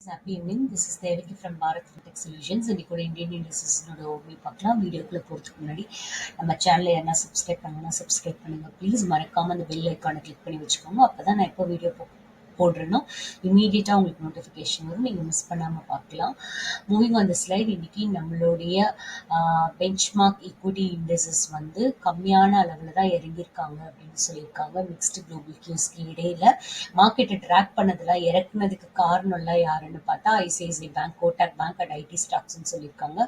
Happy evening. This is Devaki from Bharat Fintech Solutions. இன்னைக்கு ஒரு Indian இண்டஸ்ட்ரீஸோட ஓவி பார்க்கலாம். வீடியோக்குள்ள போகிறதுக்கு முன்னாடி நம்ம சேனலை என்ன சப்ஸ்கிரைப் பண்ணுங்க ப்ளீஸ். மறக்காம அந்த பெல் ஐக்கானை கிளிக் பண்ணி வச்சுக்கோங்க. அப்பதான் நான் எப்போ வீடியோ போடுறேனோ இமீடியட்டாக உங்களுக்கு நோட்டிஃபிகேஷன் வரும். நீங்கள் மிஸ் பண்ணாமல் பார்க்கலாம். மூவிங் ஆன் த ஸ்லைட், இன்னைக்கு நம்மளுடைய பெஞ்ச்மார்க் ஈக்விட்டி இண்டெக்ஸஸ் வந்து கம்மியான அளவில் தான் இறங்கியிருக்காங்க அப்படின்னு சொல்லியிருக்காங்க. மிக்ஸ்டு குளோபல் கியூஸ்க்கு இடையில மார்க்கெட்டை ட்ராக் பண்ணதில் இறக்குனதுக்கு காரணம்லாம் யாருன்னு பார்த்தா ICICI bank, Kotak bank and IT ஸ்டாக்ஸ்ன்னு சொல்லியிருக்காங்க.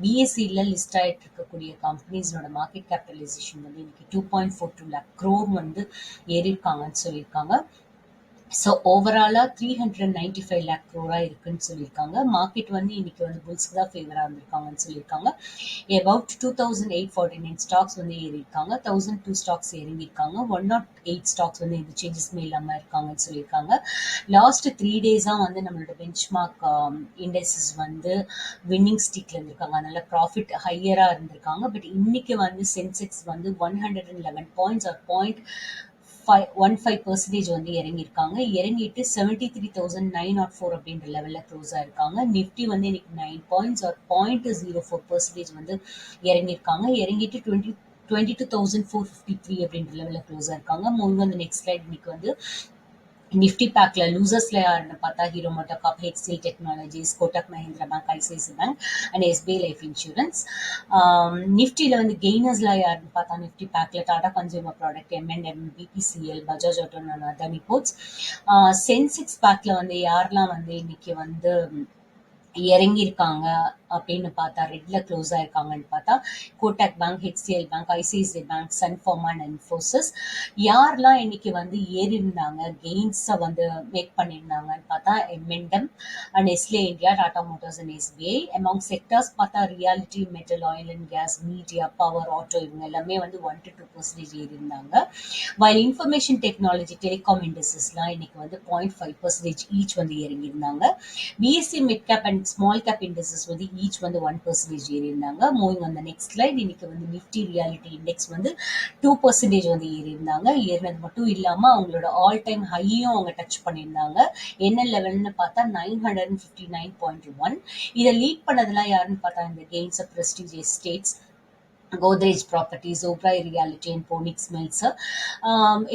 பிஎஸ்சியில் லிஸ்ட் ஆகிட்டு இருக்கக்கூடிய கம்பெனிஸோட மார்க்கெட் கேபிட்டலைசேஷன் வந்து இன்னைக்கு 2.42 lakh crore வந்து ஏறியிருக்காங்கன்னு சொல்லியிருக்காங்க. ஸோ ஓவராலாக 395 lakh crore இருக்குன்னு சொல்லியிருக்காங்க. மார்க்கெட் வந்து இன்னைக்கு வந்து புல்ஸ்க்கு தான் ஃபேவராக இருந்திருக்காங்கன்னு சொல்லியிருக்காங்க. அபவுட் 2849 ஸ்டாக்ஸ் வந்து ஏறியிருக்காங்க. 1002 ஸ்டாக்ஸ் இறங்கியிருக்காங்க. 108 ஸ்டாக்ஸ் வந்து எந்த சேஞ்சஸ்மே இல்லாமல் இருக்காங்கன்னு சொல்லியிருக்காங்க. லாஸ்ட் 3 டேஸாக வந்து நம்மளோட பெஞ்ச்மார்க் இண்டெக்ஸஸ் வந்து வின்னிங் ஸ்டிக்ல இருந்திருக்காங்க. அதனால ப்ராஃபிட் ஹையராக இருந்திருக்காங்க. பட் இன்னைக்கு வந்து சென்செக்ஸ் வந்து 111 பாயிண்ட்ஸ் ஆர் 0.15% வந்து இறங்கியிருக்காங்க. இறங்கிட்டு 73,904 அப்படின்ற லெவலில் க்ளோஸ் ஆயிருக்காங்க. நிஃப்டி வந்து இன்னைக்கு 9 பாயிண்ட்ஸ் ஆர் 0.04% வந்து இறங்கியிருக்காங்க. இறங்கிட்டு 22,453 அப்படின்ற லெவலில் க்ளோஸ் ஆயிருக்காங்க. மூவிங் வந்து நெக்ஸ்ட் ஸ்லைட், இன்னைக்கு வந்து நிஃப்டி பேக்ல லூசர்ஸ்ல யாருன்னு பார்த்தா Hero MotoCorp, HCL technologies, Kotak Mahindra bank, ICICI bank and SBI life insurance. நிஃப்டியில் வந்து கெய்னர்ஸ்ல யாருன்னு பார்த்தா நிஃப்டி பேக்ல Tata consumer product, MNM, BPCL, Bajaj auto, Adani ports. Sensex பேக்ல வந்து யாரெல்லாம் வந்து இன்னைக்கு வந்து இறங்கியிருக்காங்க அப்படின்னு பார்த்தா ரெட்ல க்ளோஸ் ஆயிருக்காங்கன்னு பார்த்தா Kotak bank, HCL bank, ICICI bank, Sun Pharma and Infosys. யாரெல்லாம் இன்னைக்கு வந்து ஏறி இருந்தாங்க, கெயின்ஸை வந்து மேக் பண்ணியிருந்தாங்கன்னு பார்த்தா எம்என்டம், Nestle India, Tata Motors and SBI. Among sectors பார்த்தா realty, metal, oil and gas, media, power, auto இவங்க எல்லாமே வந்து 1 to 2% ஏறி இருந்தாங்க. வைல் இன்ஃபர்மேஷன் டெக்னாலஜி, டெலிகாம் இண்டஸ்ட்ரீஸ்லாம் இன்னைக்கு வந்து 0.5% ஈச் வந்து இறங்கியிருந்தாங்க. BSE mid cap and small cap indexes வந்து ஈச் வந்து 1% ஏறி இருந்தாங்க. Moving on the next slide, இன்னைக்கு வந்து நிஃப்டி ரியாலிட்டி இண்டெக்ஸ் வந்து 2% வந்து ஏறி இருந்தாங்க. ஏறினது மட்டும் இல்லாம அவங்களோட ஆல் டைம் ஹையும் அவங்க டச் பண்ணியிருந்தாங்க. என்ன லெவல்னு பார்த்தா 959.1. இதை லீட் பண்ணதெல்லாம் யாருன்னு பார்த்தா இந்த gains of Prestige Estates, Godrej Properties, Oberoi Realty and Phoenix Mills.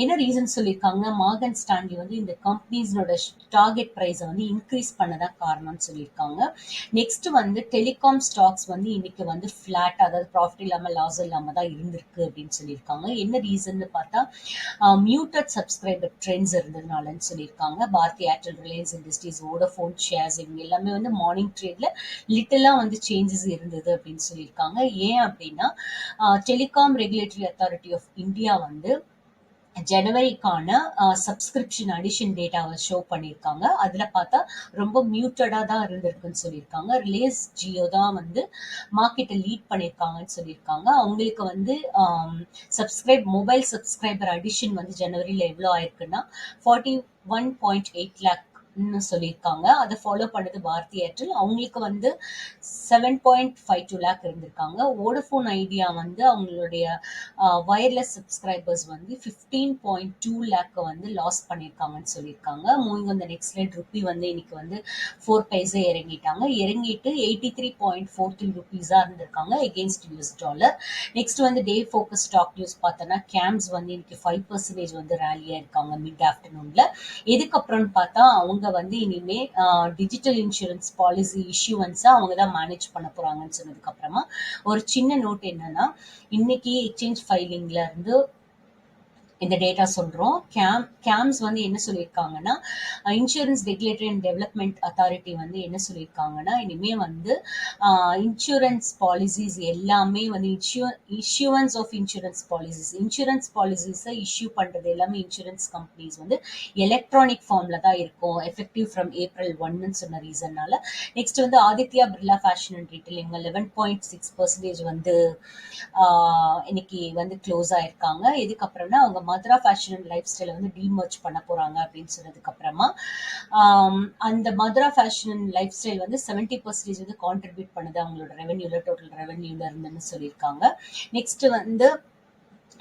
என்ன ரீசன் சொல்லியிருக்காங்கன்னா மார்கன் ஸ்டான்லி வந்து இந்த கம்பெனிஸோட டார்கெட் ப்ரைஸை வந்து இன்க்ரீஸ் பண்ணதான் காரணம்னு சொல்லியிருக்காங்க. நெக்ஸ்ட் வந்து டெலிகாம் ஸ்டாக்ஸ் வந்து இன்னைக்கு வந்து ஃபிளாட், அதாவது ப்ராஃபிட் இல்லாமல் லாஸ் இல்லாமல் தான் இருந்திருக்கு அப்படின்னு சொல்லியிருக்காங்க. என்ன ரீசன் பார்த்தா மியூட்டட் சப்ஸ்கிரைபர் ட்ரெண்ட்ஸ் இருந்ததுனாலன்னு சொல்லியிருக்காங்க. Bharti Airtel, Reliance Industries, Vodafone shares இவங்க எல்லாமே வந்து மார்னிங் ட்ரேட்ல லிட்டலா வந்து சேஞ்சஸ் இருந்தது அப்படின்னு சொல்லியிருக்காங்க. ஏன் அப்படின்னா Telecom Regulatory Authority of India வந்து ஜனவரிக்கான சப்ஸ்கிரிப்ஷன் அடிஷன் டேட்டாவை ஷோ பண்ணியிருக்காங்க. அதில் பார்த்தா ரொம்ப மியூட்டடாக தான் இருந்திருக்குன்னு சொல்லியிருக்காங்க. ரிலையன்ஸ் ஜியோ தான் வந்து மார்க்கெட்டை லீட் பண்ணியிருக்காங்கன்னு சொல்லியிருக்காங்க. அவங்களுக்கு வந்து மொபைல் சப்ஸ்கிரைபர் அடிஷன் வந்து ஜனவரியில் எவ்வளோ ஆயிருக்குன்னா 41.8 lakh சொல்லியிருக்காங்க. அதை ஃபாலோ பண்ணது பாரதி ஏர்டெல், அவங்களுக்கு வந்து 7.52 lakh இருந்திருக்காங்க. வோடஃபோன் ஐடியா வந்து அவங்களுடைய வயர்லெஸ் சப்ஸ்கிரைபர்ஸ் வந்து 15.2 lakh வந்து லாஸ் பண்ணியிருக்காங்கன்னு சொல்லியிருக்காங்க. Moving on the next slide, rupee வந்து இன்னைக்கு வந்து 4 paise இறங்கிட்டாங்க. இறங்கிட்டு 83.43 rupees இருந்திருக்காங்க எகெயின்ஸ்ட் யூஎஸ் டாலர். நெக்ஸ்ட் வந்து டே ஃபோக்கஸ் ஸ்டாக் நியூஸ் பார்த்தோன்னா கேம்ஸ் வந்து இன்னைக்கு 5% வந்து ரேலியா இருக்காங்க மிட் ஆஃப்டர்நூன்ல. இதுக்கப்புறம்னு பார்த்தா அவங்க வந்து இனிமே டிஜிட்டல் இன்சூரன்ஸ் பாலிசி இஷ்யூவன்ஸை அவங்க தான் மேனேஜ் பண்ண போறாங்கன்னு சொன்னதுக்கு அப்புறமா ஒரு சின்ன நோட் என்னன்னா, இன்னைக்கு எக்ஸ்சேஞ்ச் ஃபைலிங்ல இருந்து இந்த டேட்டா சொல்றோம். கேம்ஸ் வந்து என்ன சொல்லியிருக்காங்கன்னா, insurance regulatory and development authority வந்து என்ன சொல்லியிருக்காங்கன்னா, இனிமே வந்து இன்சூரன்ஸ் பாலிசிஸ் எல்லாமே வந்து இஷ்யூவன்ஸ் ஆஃப் இன்சூரன்ஸ் பாலிசிஸை இஷ்யூ பண்றது எல்லாமே இன்சூரன்ஸ் கம்பெனிஸ் வந்து எலக்ட்ரானிக் ஃபார்ம்ல தான் இருக்கும், எஃபெக்டிவ் ஃப்ரம் April 1 சொன்ன ரீசன்னால. நெக்ஸ்ட் வந்து Aditya Birla fashion and retail இவங்க 11.6% வந்து இன்னைக்கு வந்து க்ளோஸ் ஆயிருக்காங்க. இதுக்கப்புறம்னா அவங்க மதுரா ஃபேஷன் அண்ட் லைஃப் ஸ்டைலை வந்து டீமர்ஜ் பண்ண போறாங்க அப்படின்னு சொன்னதுக்கு அப்புறமா அந்த Madura fashion and lifestyle வந்து 70% வந்து கான்ட்ரிபியூட் பண்ணுது அவங்களோட ரெவென்யூல, டோட்டல் ரெவென்யூல இருந்துன்னு சொல்லியிருக்காங்க. நெக்ஸ்ட் வந்து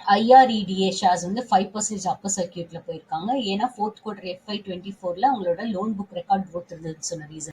ஐஆர்இடிஏ ஷேர்ஸ் வந்து 5% அப்பர் சர்க்கியூட்ல போயிருக்காங்க. ஏன்னா ஃபோர்த் குவார்டர் FY 24ல அவங்களோட லோன் புக் ரெக்கார்ட் growth இருந்ததுன்னு சொன்ன ரீசன்.